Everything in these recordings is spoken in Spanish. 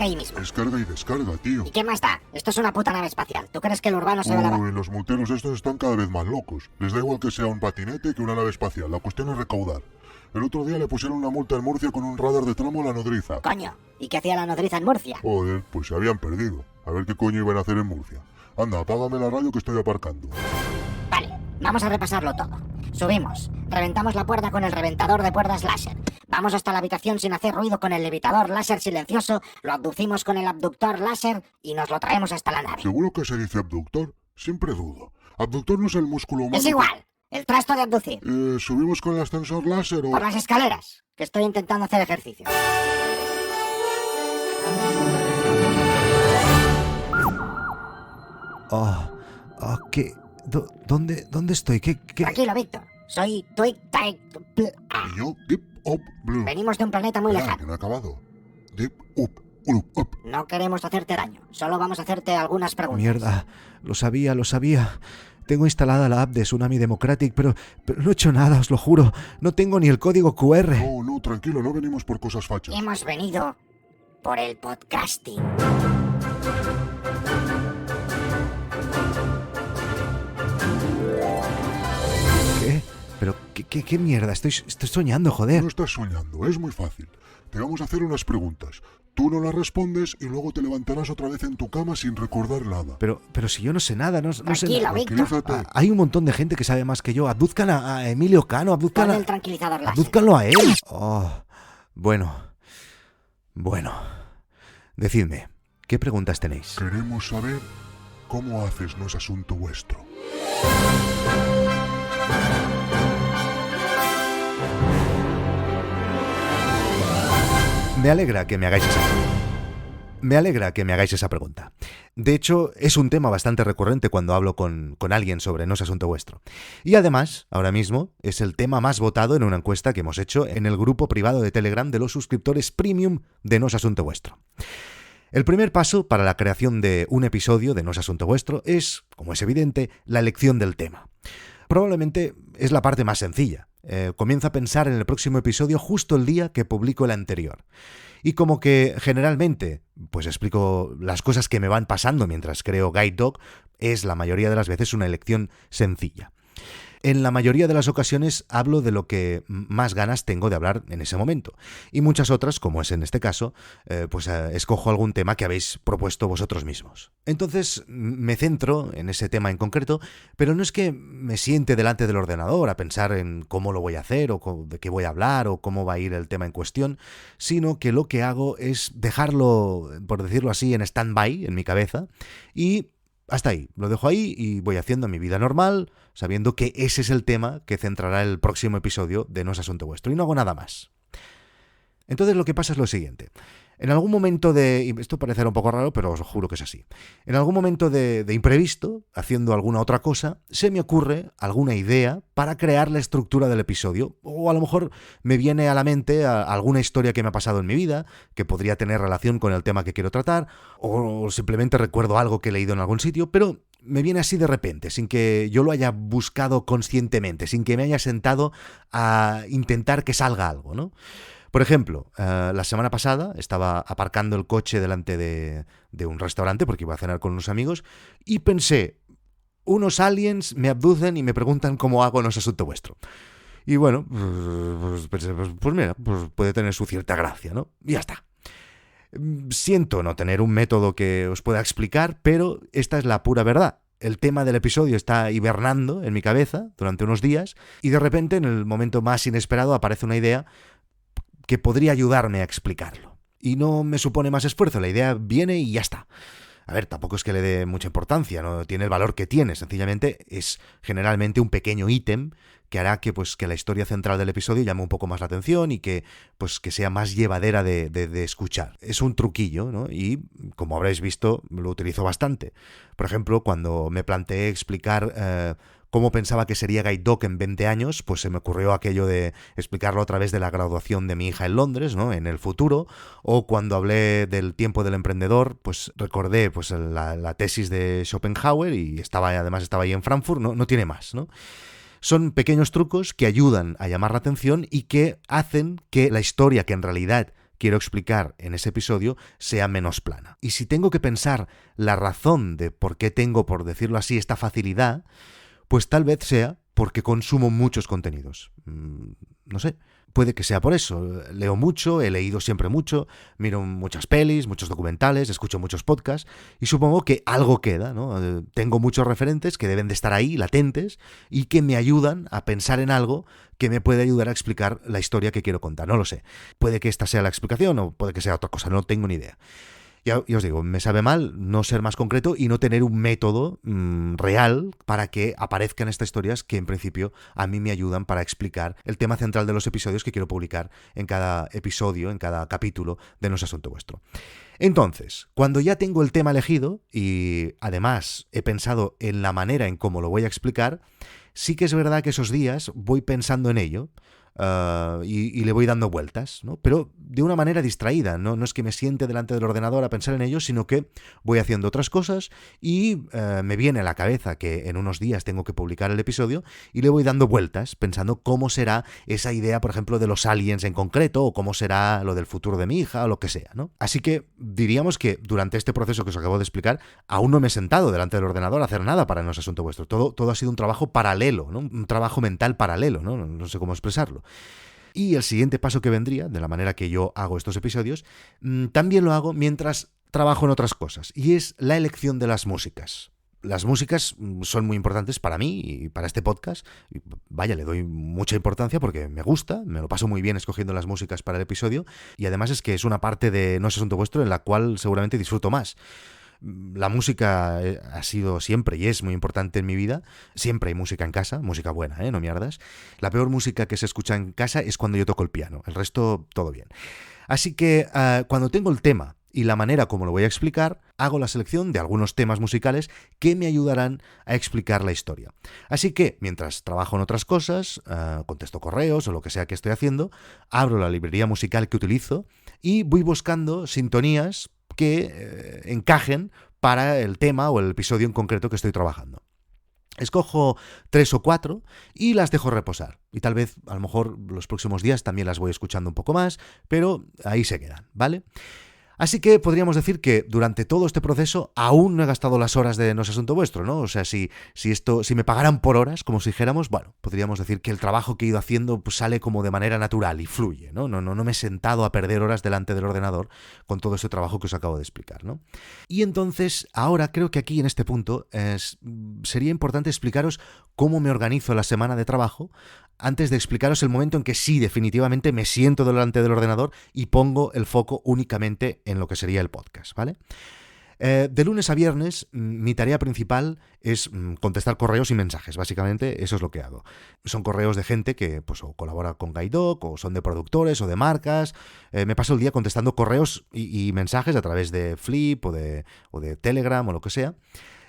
ahí mismo. Descarga y descarga, tío. ¿Y qué más da? Esto es una puta nave espacial. ¿Tú crees que el urbano se ve la... Los multeros estos están cada vez más locos. Les da igual que sea un patinete que una nave espacial. La cuestión es recaudar. El otro día le pusieron una multa en Murcia con un radar de tramo a la nodriza. Coño, ¿y qué hacía la nodriza en Murcia? Joder, pues se habían perdido. A ver qué coño iban a hacer en Murcia. Anda, apágame la radio que estoy aparcando. Vale, vamos a repasarlo todo. Subimos, reventamos la puerta con el reventador de puertas láser. Vamos hasta la habitación sin hacer ruido con el levitador láser silencioso, lo abducimos con el abductor láser y nos lo traemos hasta la nave. ¿Seguro que se dice abductor? Siempre dudo. Abductor no es el músculo humano... Es igual, el trasto de abducir. ¿Subimos con el ascensor láser o...? Por las escaleras, que estoy intentando hacer ejercicio. ¿Qué? ¿Dónde estoy? ¿Qué? Tranquilo, Víctor. Soy Twig Tyke. Y yo, Deep Up Blue. Venimos de un planeta muy lejano. Que no he acabado. Deep Up. No queremos hacerte daño. Solo vamos a hacerte algunas preguntas. Mierda. Lo sabía. Tengo instalada la app de Tsunami Democratic, pero no he hecho nada, os lo juro. No tengo ni el código QR. No, tranquilo. No venimos por cosas fachas. Hemos venido por el podcasting. ¿Qué? ¿Pero qué mierda? Estoy soñando, joder. No estás soñando, es muy fácil. Te vamos a hacer unas preguntas. Tú no las respondes y luego te levantarás otra vez en tu cama sin recordar nada. Pero si yo no sé nada, no sé nada. Víctor. Hay un montón de gente que sabe más que yo. Abduzcan a Emilio Cano, abduzcan el tranquilizador láser. Abduzcanlo a él. Bueno. Decidme, ¿qué preguntas tenéis? Queremos saber cómo haces No es asunto vuestro. Me alegra que me hagáis esa pregunta. De hecho, es un tema bastante recurrente cuando hablo con alguien sobre No es asunto vuestro. Y además, ahora mismo, es el tema más votado en una encuesta que hemos hecho en el grupo privado de Telegram de los suscriptores premium de No es asunto vuestro. El primer paso para la creación de un episodio de No es asunto vuestro es, como es evidente, la elección del tema. Probablemente es la parte más sencilla. Comienzo a pensar en el próximo episodio justo el día que publico el anterior. Y como que generalmente, pues explico las cosas que me van pasando mientras creo Guide Dog, es la mayoría de las veces una elección sencilla. En la mayoría de las ocasiones hablo de lo que más ganas tengo de hablar en ese momento. Y muchas otras, como es en este caso, escojo algún tema que habéis propuesto vosotros mismos. Entonces me centro en ese tema en concreto, pero no es que me siente delante del ordenador a pensar en cómo lo voy a hacer, o de qué voy a hablar, o cómo va a ir el tema en cuestión, sino que lo que hago es dejarlo, por decirlo así, en stand-by en mi cabeza y... hasta ahí, lo dejo ahí y voy haciendo mi vida normal, sabiendo que ese es el tema que centrará el próximo episodio de No es asunto vuestro, y no hago nada más. Entonces lo que pasa es lo siguiente. En algún momento y esto parecerá un poco raro, pero os juro que es así. En algún momento de imprevisto, haciendo alguna otra cosa, se me ocurre alguna idea para crear la estructura del episodio. O a lo mejor me viene a la mente alguna historia que me ha pasado en mi vida, que podría tener relación con el tema que quiero tratar, o simplemente recuerdo algo que he leído en algún sitio, pero me viene así de repente, sin que yo lo haya buscado conscientemente, sin que me haya sentado a intentar que salga algo, ¿no? Por ejemplo, la semana pasada estaba aparcando el coche delante de un restaurante porque iba a cenar con unos amigos y pensé, unos aliens me abducen y me preguntan cómo hago No es asunto vuestro. Y bueno, pues mira, pues puede tener su cierta gracia, ¿no? Y ya está. Siento no tener un método que os pueda explicar, pero esta es la pura verdad. El tema del episodio está hibernando en mi cabeza durante unos días y de repente, en el momento más inesperado, aparece una idea que podría ayudarme a explicarlo. Y no me supone más esfuerzo, la idea viene y ya está. A ver, tampoco es que le dé mucha importancia, no tiene el valor que tiene, sencillamente es generalmente un pequeño ítem que hará que la historia central del episodio llame un poco más la atención y que sea más llevadera de escuchar. Es un truquillo, ¿no? Y, como habréis visto, lo utilizo bastante. Por ejemplo, cuando me planteé explicar cómo pensaba que sería Guide Dog en 20 años, pues se me ocurrió aquello de explicarlo a través de la graduación de mi hija en Londres, ¿no? En el futuro. O cuando hablé del tiempo del emprendedor, pues recordé la tesis de Schopenhauer y además estaba ahí en Frankfurt, no tiene más, ¿no? Son pequeños trucos que ayudan a llamar la atención y que hacen que la historia que en realidad quiero explicar en ese episodio sea menos plana. Y si tengo que pensar la razón de por qué tengo, por decirlo así, esta facilidad, pues tal vez sea porque consumo muchos contenidos. No sé, puede que sea por eso. Leo mucho, he leído siempre mucho, miro muchas pelis, muchos documentales, escucho muchos podcasts y supongo que algo queda, ¿no? Tengo muchos referentes que deben de estar ahí, latentes, y que me ayudan a pensar en algo que me puede ayudar a explicar la historia que quiero contar. No lo sé. Puede que esta sea la explicación o puede que sea otra cosa, no tengo ni idea. Ya os digo, me sabe mal no ser más concreto y no tener un método real para que aparezcan estas historias que en principio a mí me ayudan para explicar el tema central de los episodios que quiero publicar en cada episodio, en cada capítulo de No es Asunto Vuestro. Entonces, cuando ya tengo el tema elegido y además he pensado en la manera en cómo lo voy a explicar, sí que es verdad que esos días voy pensando en ello. Y le voy dando vueltas, ¿no? Pero de una manera distraída, ¿no? No es que me siente delante del ordenador a pensar en ello, sino que voy haciendo otras cosas y me viene a la cabeza que en unos días tengo que publicar el episodio y le voy dando vueltas pensando cómo será esa idea, por ejemplo, de los aliens en concreto, o cómo será lo del futuro de mi hija o lo que sea, ¿no? Así que diríamos que durante este proceso que os acabo de explicar, aún no me he sentado delante del ordenador a hacer nada para No es Asunto Vuestro. Todo ha sido un trabajo paralelo, ¿no? Un trabajo mental paralelo, ¿no? No sé cómo expresarlo. Y el siguiente paso que vendría, de la manera que yo hago estos episodios, también lo hago mientras trabajo en otras cosas, y es la elección de las músicas. Las músicas son muy importantes para mí y para este podcast. Vaya, le doy mucha importancia porque me gusta, me lo paso muy bien escogiendo las músicas para el episodio, y además es que es una parte de No es Asunto Vuestro en la cual seguramente disfruto más. La música ha sido siempre y es muy importante en mi vida. Siempre hay música en casa, música buena, no mierdas. La peor música que se escucha en casa es cuando yo toco el piano. El resto, todo bien. Así que cuando tengo el tema y la manera como lo voy a explicar, hago la selección de algunos temas musicales que me ayudarán a explicar la historia. Así que, mientras trabajo en otras cosas, contesto correos o lo que sea que estoy haciendo, abro la librería musical que utilizo y voy buscando sintonías que encajen para el tema o el episodio en concreto que estoy trabajando. Escojo 3 o 4 y las dejo reposar. Y tal vez, a lo mejor, los próximos días también las voy escuchando un poco más, pero ahí se quedan, ¿vale? Así que podríamos decir que durante todo este proceso aún no he gastado las horas de No es Asunto Vuestro, ¿no? O sea, si me pagaran por horas, como si dijéramos, bueno, podríamos decir que el trabajo que he ido haciendo pues sale como de manera natural y fluye, ¿no? No me he sentado a perder horas delante del ordenador con todo ese trabajo que os acabo de explicar, ¿no? Y entonces, ahora creo que aquí en este punto sería importante explicaros cómo me organizo la semana de trabajo antes de explicaros el momento en que sí, definitivamente me siento delante del ordenador y pongo el foco únicamente en lo que sería el podcast, ¿vale? De lunes a viernes, mi tarea principal es contestar correos y mensajes. Básicamente, eso es lo que hago. Son correos de gente que pues, o colabora con Gaidoc, o son de productores o de marcas. Me paso el día contestando correos y mensajes a través de Flip o de Telegram o lo que sea.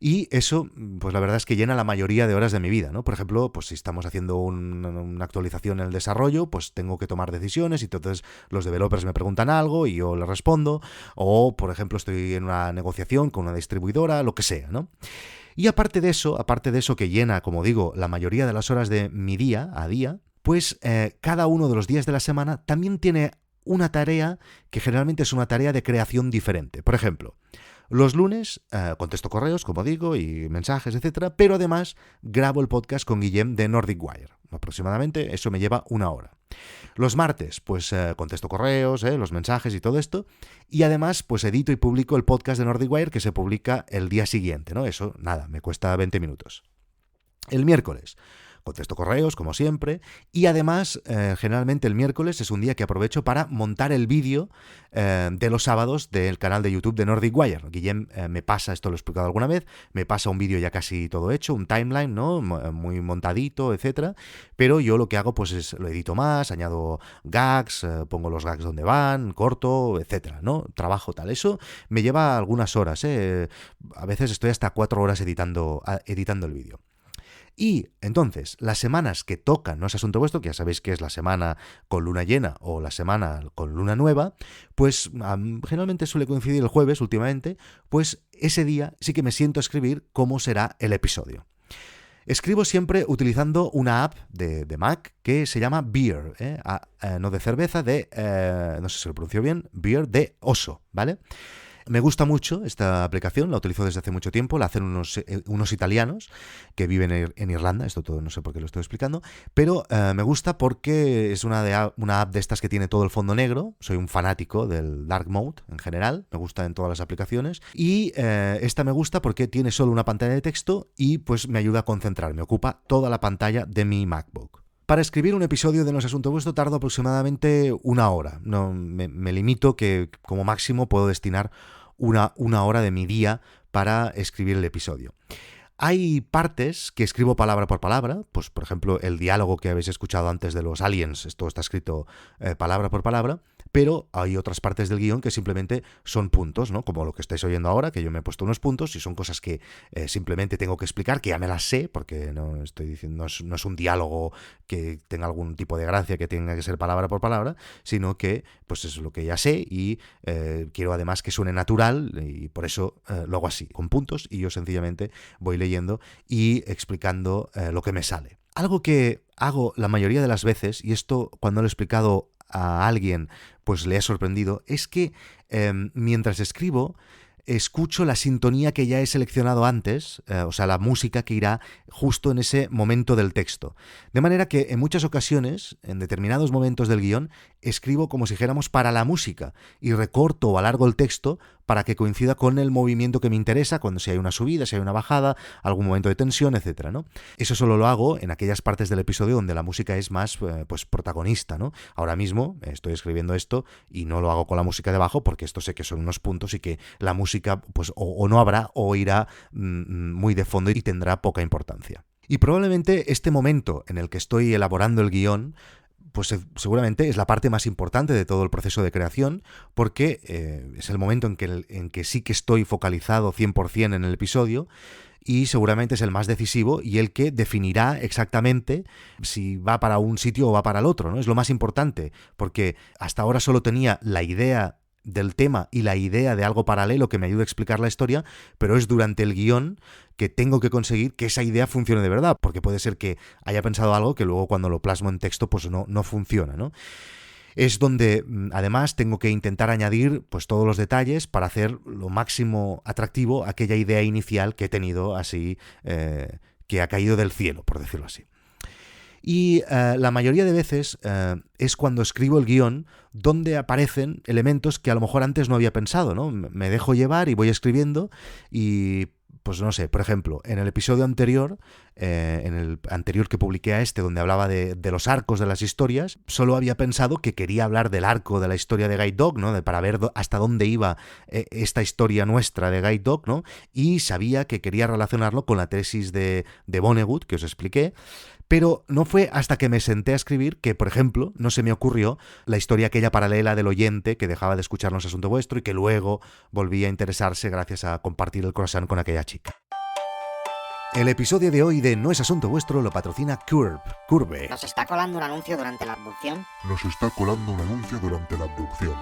Y eso, pues la verdad es que llena la mayoría de horas de mi vida, ¿no? Por ejemplo, pues si estamos haciendo una actualización en el desarrollo, pues tengo que tomar decisiones y entonces los developers me preguntan algo y yo les respondo. O, por ejemplo, estoy en una negociación con una distribuidora, lo que sea, ¿no? Y aparte de eso que llena, como digo, la mayoría de las horas de mi día a día, pues cada uno de los días de la semana también tiene una tarea que generalmente es una tarea de creación diferente. Por ejemplo, los lunes contesto correos, como digo, y mensajes, etcétera, pero además grabo el podcast con Guillem de Nordic Wire. Aproximadamente eso me lleva 1 hora. Los martes, pues contesto correos, los mensajes y todo esto, y además pues edito y publico el podcast de Nordic Wire que se publica el día siguiente, ¿no? Eso, nada, me cuesta 20 minutos. El miércoles contesto correos, como siempre, y además, generalmente el miércoles es un día que aprovecho para montar el vídeo de los sábados del canal de YouTube de Nordic Wire. Guillem me pasa, esto lo he explicado alguna vez, me pasa un vídeo ya casi todo hecho, un timeline, ¿no? Muy montadito, etcétera, pero yo lo que hago pues es lo edito más, añado gags, pongo los gags donde van, corto, etcétera, ¿no? Trabajo tal. Eso me lleva algunas horas, A veces estoy hasta 4 horas editando el vídeo. Y entonces, las semanas que tocan No es Asunto Vuestro, que ya sabéis que es la semana con luna llena o la semana con luna nueva, pues generalmente suele coincidir el jueves últimamente, pues ese día sí que me siento a escribir cómo será el episodio. Escribo siempre utilizando una app de Mac que se llama Beer, no de cerveza, no sé si lo pronuncio bien, Beer de oso, ¿vale? Me gusta mucho esta aplicación, la utilizo desde hace mucho tiempo, la hacen unos italianos que viven en Irlanda, esto todo no sé por qué lo estoy explicando, pero me gusta porque es una app de estas que tiene todo el fondo negro, soy un fanático del dark mode en general, me gusta en todas las aplicaciones, y esta me gusta porque tiene solo una pantalla de texto y pues me ayuda a concentrarme, ocupa toda la pantalla de mi MacBook. Para escribir un episodio de No es Asunto Vuestro tardo aproximadamente 1 hora. No, me limito que como máximo puedo destinar una hora de mi día para escribir el episodio. Hay partes que escribo palabra por palabra, pues por ejemplo el diálogo que habéis escuchado antes de los aliens, esto está escrito palabra por palabra, pero hay otras partes del guión que simplemente son puntos, ¿no? Como lo que estáis oyendo ahora, que yo me he puesto unos puntos y son cosas que simplemente tengo que explicar, que ya me las sé, porque no estoy diciendo, no es un diálogo que tenga algún tipo de gracia, que tenga que ser palabra por palabra, sino que pues es lo que ya sé y quiero además que suene natural y por eso lo hago así, con puntos, y yo sencillamente voy leyendo y explicando lo que me sale. Algo que hago la mayoría de las veces, y esto cuando lo he explicado a alguien pues le ha sorprendido, es que mientras escribo escucho la sintonía que ya he seleccionado antes, o sea, la música que irá justo en ese momento del texto. De manera que en muchas ocasiones, en determinados momentos del guión, escribo como si dijéramos para la música y recorto o alargo el texto para que coincida con el movimiento que me interesa, cuando si hay una subida, si hay una bajada, algún momento de tensión, etcétera, ¿no? Eso solo lo hago en aquellas partes del episodio donde la música es más pues protagonista, ¿no? Ahora mismo estoy escribiendo esto y no lo hago con la música debajo porque esto sé que son unos puntos y que la música pues o no habrá o irá muy de fondo y tendrá poca importancia. Y probablemente este momento en el que estoy elaborando el guión pues seguramente es la parte más importante de todo el proceso de creación, porque es el momento en que sí que estoy focalizado 100% en el episodio, y seguramente es el más decisivo y el que definirá exactamente si va para un sitio o va para el otro, ¿no? Es lo más importante, porque hasta ahora solo tenía la idea del tema y la idea de algo paralelo que me ayude a explicar la historia, pero es durante el guión que tengo que conseguir que esa idea funcione de verdad, porque puede ser que haya pensado algo que luego cuando lo plasmo en texto pues no funciona, ¿no? Es donde además tengo que intentar añadir pues todos los detalles para hacer lo máximo atractivo aquella idea inicial que he tenido así, que ha caído del cielo, por decirlo así. Y la mayoría de veces es cuando escribo el guión donde aparecen elementos que a lo mejor antes no había pensado, ¿no? Me dejo llevar y voy escribiendo y pues no sé, por ejemplo, en el episodio anterior, en el anterior que publiqué a este, donde hablaba de los arcos de las historias, solo había pensado que quería hablar del arco de la historia de Guide Dog, ¿no? Para ver hasta dónde iba esta historia nuestra de Guide Dog, ¿no? Y sabía que quería relacionarlo con la tesis de Vonnegut, que os expliqué. Pero no fue hasta que me senté a escribir que, por ejemplo, no se me ocurrió la historia aquella paralela del oyente que dejaba de escucharnos Asunto Vuestro y que luego volvía a interesarse gracias a compartir el croissant con aquella chica. El episodio de hoy de No es Asunto Vuestro lo patrocina Curve. ¿Nos está colando un anuncio durante la abducción? Nos está colando un anuncio durante la abducción.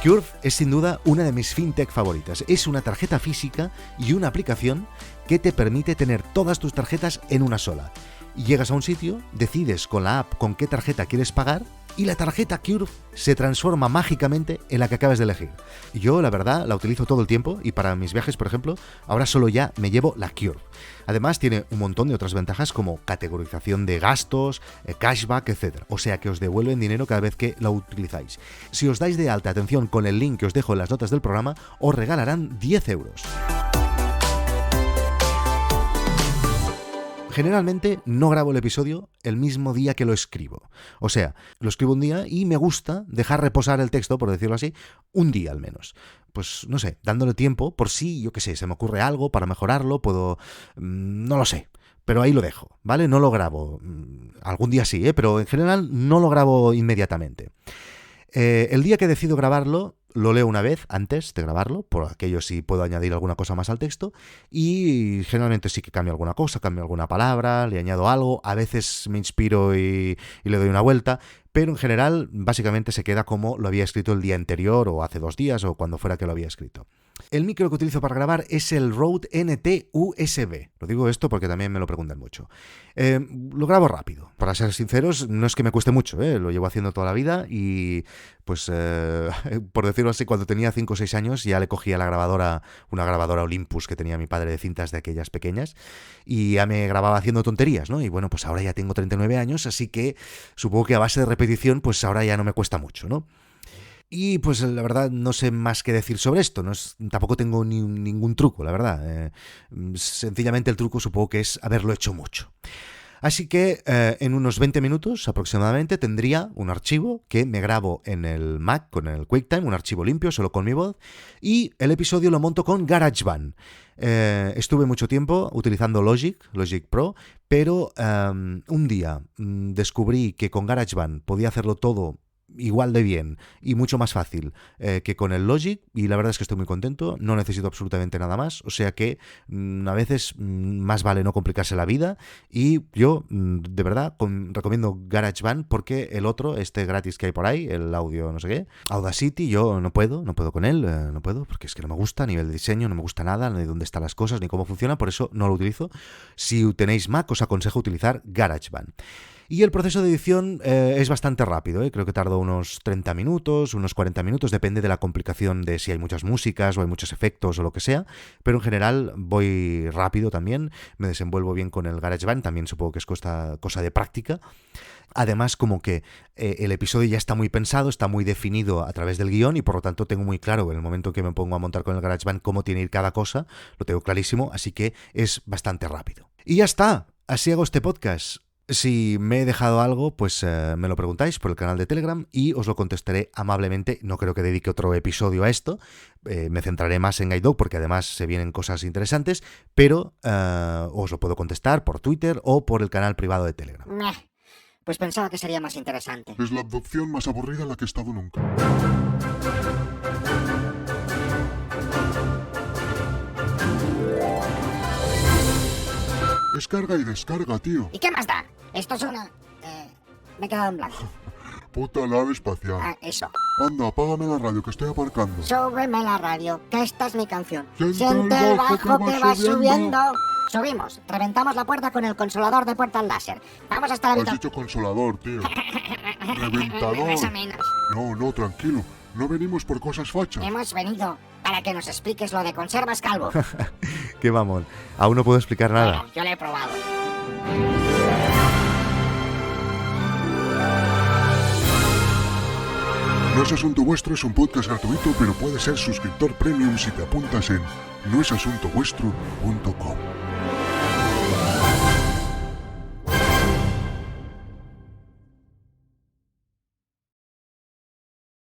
Curve es sin duda una de mis fintech favoritas. Es una tarjeta física y una aplicación que te permite tener todas tus tarjetas en una sola. Llegas a un sitio, decides con la app con qué tarjeta quieres pagar y la tarjeta Curve se transforma mágicamente en la que acabas de elegir. Yo, la verdad, la utilizo todo el tiempo y para mis viajes, por ejemplo, ahora solo ya me llevo la Curve. Además, tiene un montón de otras ventajas como categorización de gastos, cashback, etc. O sea que os devuelven dinero cada vez que la utilizáis. Si os dais de alta, atención, con el link que os dejo en las notas del programa, os regalarán 10 euros. Generalmente no grabo el episodio el mismo día que lo escribo. O sea, lo escribo un día y me gusta dejar reposar el texto, por decirlo así, un día al menos. Pues no sé, dándole tiempo por si, yo qué sé, se me ocurre algo para mejorarlo, puedo... no lo sé. Pero ahí lo dejo, ¿vale? No lo grabo. Algún día sí, pero en general no lo grabo inmediatamente. El día que decido grabarlo, lo leo una vez antes de grabarlo, por aquello si puedo añadir alguna cosa más al texto, y generalmente sí que cambio alguna cosa, cambio alguna palabra, le añado algo, a veces me inspiro y le doy una vuelta, pero en general básicamente se queda como lo había escrito el día anterior o hace 2 días o cuando fuera que lo había escrito. El micro que utilizo para grabar es el Rode NT USB. Lo digo esto porque también me lo preguntan mucho. Lo grabo rápido. Para ser sinceros, no es que me cueste mucho, lo llevo haciendo toda la vida y, pues, por decirlo así, cuando tenía 5 o 6 años ya le cogí a la grabadora, una grabadora Olympus que tenía mi padre de cintas de aquellas pequeñas, y ya me grababa haciendo tonterías, ¿no? Y bueno, pues ahora ya tengo 39 años, así que supongo que a base de repetición, pues ahora ya no me cuesta mucho, ¿no? Y pues la verdad no sé más que decir sobre esto, tampoco tengo ningún truco, la verdad. Sencillamente el truco supongo que es haberlo hecho mucho. Así que en unos 20 minutos aproximadamente tendría un archivo que me grabo en el Mac con el QuickTime, un archivo limpio, solo con mi voz, y el episodio lo monto con GarageBand. Estuve mucho tiempo utilizando Logic Pro, pero un día descubrí que con GarageBand podía hacerlo todo igual de bien y mucho más fácil que con el Logic, y la verdad es que estoy muy contento, no necesito absolutamente nada más, o sea que a veces más vale no complicarse la vida, y yo de verdad recomiendo GarageBand porque el otro, este gratis que hay por ahí, el audio no sé qué, Audacity, yo no puedo con él, no puedo porque es que no me gusta a nivel de diseño, no me gusta nada, ni dónde están las cosas, ni cómo funciona, por eso no lo utilizo. Si tenéis Mac os aconsejo utilizar GarageBand. Y el proceso de edición es bastante rápido, creo que tardo unos 30 minutos, unos 40 minutos, depende de la complicación de si hay muchas músicas o hay muchos efectos o lo que sea, pero en general voy rápido también, me desenvuelvo bien con el GarageBand, también supongo que es cosa de práctica. Además, como que el episodio ya está muy pensado, está muy definido a través del guión y por lo tanto tengo muy claro en el momento que me pongo a montar con el GarageBand cómo tiene que ir cada cosa, lo tengo clarísimo, así que es bastante rápido. Y ya está, así hago este podcast. Si me he dejado algo, pues me lo preguntáis por el canal de Telegram y os lo contestaré amablemente. No creo que dedique otro episodio a esto, me centraré más en Guide Dog porque además se vienen cosas interesantes, pero os lo puedo contestar por Twitter o por el canal privado de Telegram. Pues pensaba que sería más interesante. Es la adopción más aburrida en la que he estado nunca. Descarga y descarga, tío. ¿Y qué más da? Esto es una... me he quedado en blanco. Puta nave espacial. Eso. Anda, apágame la radio que estoy aparcando. Súbeme la radio, que esta es mi canción. Siente el bajo que va subiendo. Subimos, reventamos la puerta con el consolador de puertas láser. Vamos hasta la Has habitación. dicho consolador, tío. Reventador. Más o menos. No, tranquilo. No venimos por cosas fachas. Hemos venido para que nos expliques lo de conservas calvo. Qué mamón, aún no puedo explicar nada. Bueno, yo lo he probado. No es Asunto Vuestro es un podcast gratuito, pero puedes ser suscriptor premium si te apuntas en noesasuntovuestro.com.